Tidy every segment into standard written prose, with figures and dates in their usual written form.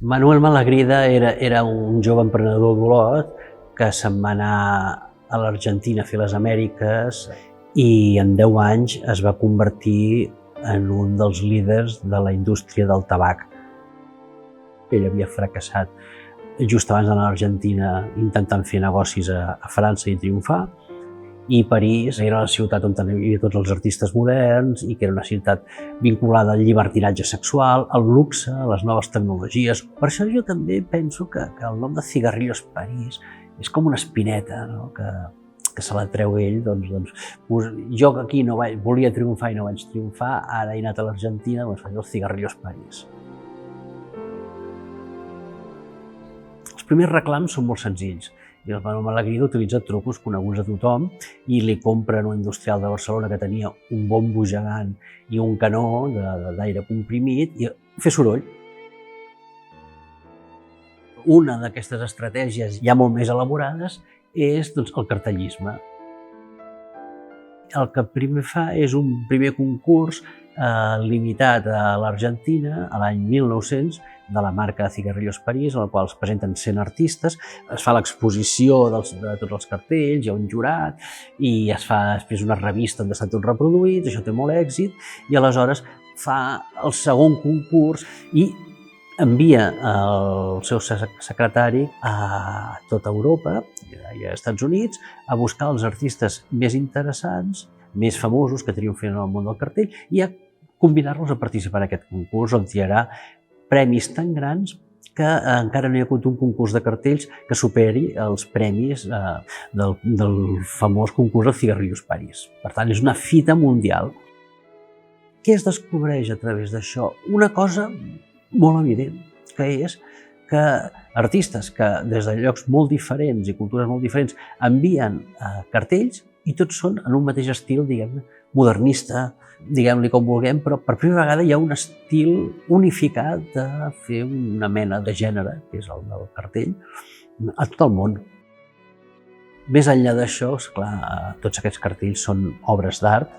Manuel Malagrida era un jove emprenedor d'Olot que se'n va anar a l'Argentina a fer les Amèriques i en 10 anys es va convertir en un dels líders de la indústria del tabac. Ell havia fracassat just abans d'anar a l'Argentina intentant fer negocis a França i triomfar, i París era la ciutat on hi havia tots els artistes moderns i que era una ciutat vinculada al llibertinatge sexual, al luxe, a les noves tecnologies. Per això jo també penso que el nom de Cigarrillos París és com una espineta, no? que se la treu ell. Jo que aquí volia triomfar i no vaig triomfar, ara he anat a l'Argentina, doncs faig els Cigarrillos París. Els primers reclams són molt senzills. I el Manuel Malagrida utilitza trucos coneguts a tothom i li compren un industrial de Barcelona que tenia un bombo gegant i un canó d'aire comprimit i fer soroll. Una d'aquestes estratègies ja molt més elaborades és el cartellisme. El que primer fa és un primer concurs limitat a l'Argentina a l'any 1900 de la marca Cigarrillos París, en el qual es presenten 100 artistes, es fa l'exposició de tots els cartells, hi ha un jurat i es fa després una revista on estan tots reproduïts, això té molt èxit, i aleshores fa el segon concurs i envia el seu secretari a tota Europa i als Estats Units a buscar els artistes més interessants, més famosos que triomfen en el món del cartell i a convidar-los a participar en aquest concurs on hi haurà premis tan grans que encara no hi ha hagut un concurs de cartells que superi els premis del famós concurs de Cigarrillos París. Per tant, és una fita mundial. Què es descobreix a través d'això? Una cosa molt evident, que és que artistes que des de llocs molt diferents i cultures molt diferents envien cartells i tots són en un mateix estil, diguem-ne, modernista, diguem-li com vulguem, però per primera vegada hi ha un estil unificat de fer una mena de gènere, que és el del cartell, a tot el món. Més enllà d'això, esclar, tots aquests cartells són obres d'art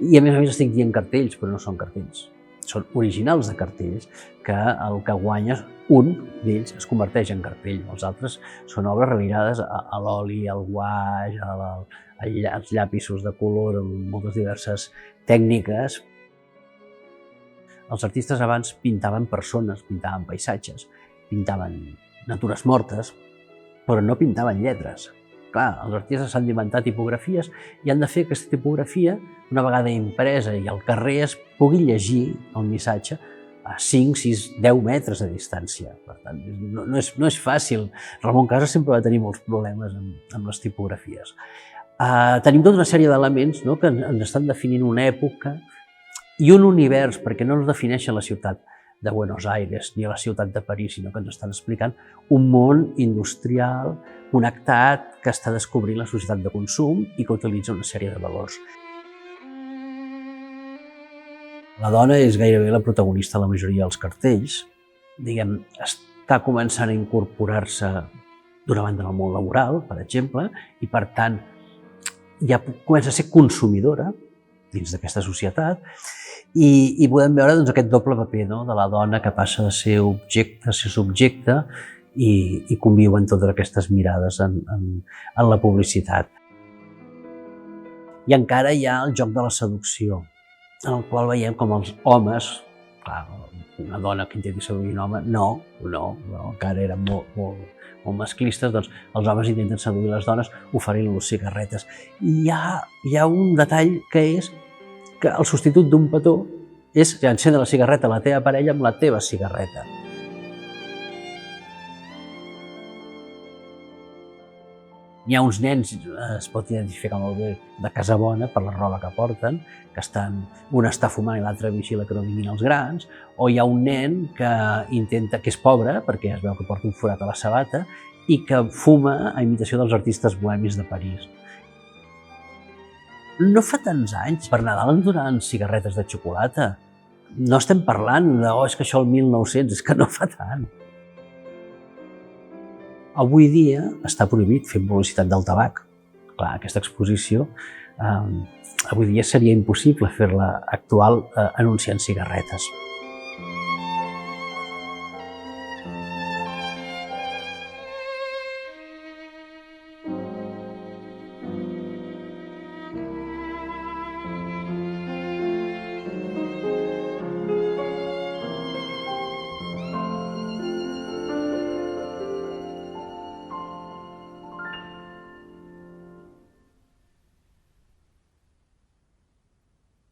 i a més estic dient cartells, però no són cartells. Són originals de cartells que el que guanya un d'ells es converteix en cartell. Els altres són obres realitzades a l'oli, al guaix, als llapisos de color, amb moltes diverses tècniques. Els artistes abans pintaven persones, pintaven paisatges, pintaven natures mortes, però no pintaven lletres. Clar, els artistes s'han d'inventar tipografies i han de fer aquesta tipografia, una vegada impresa i al carrer, es pugui llegir el missatge a 5, 6, 10 metres de distància. Per tant, no és fàcil. Ramon Casas sempre va tenir molts problemes amb les tipografies. Tenim tota una sèrie d'elements que ens estan definint una època i un univers, perquè no ens defineixen la ciutat de Buenos Aires ni a la ciutat de París, sinó que ens estan explicant un món industrial connectat que està descobrint la societat de consum i que utilitza una sèrie de valors. La dona és gairebé la protagonista de la majoria dels cartells. Diguem, està començant a incorporar-se d'una banda en el món laboral, per exemple, i per tant ja comença a ser consumidora dins d'aquesta societat i podem veure aquest doble paper de la dona que passa de ser objecte a ser subjecte i conviuen totes aquestes mirades en la publicitat. I encara hi ha el joc de la seducció, en el qual veiem com els homes, clar, una dona que intenti seduir un home, no, encara eren molt masclistes, doncs els homes intenten seduir les dones oferint-los cigarretes. I hi ha un detall que és que el substitut d'un petó és encendre la cigarreta a la teva parella amb la teva cigarreta. Hi ha uns nens, es pot identificar molt bé, de casa bona per la roba que porten, que un està fumant i l'altre vigila que no vinguin els grans, o hi ha un nen que és pobre, perquè es veu que porta un forat a la sabata, i que fuma a imitació dels artistes bohemis de París. No fa tants anys, per Nadal ens donaven cigarretes de xocolata. No estem parlant de, és que això el 1900, és que no fa tant. Avui dia està prohibit fer publicitat del tabac. Clar, aquesta exposició, avui dia seria impossible fer-la actual anunciant cigarretes.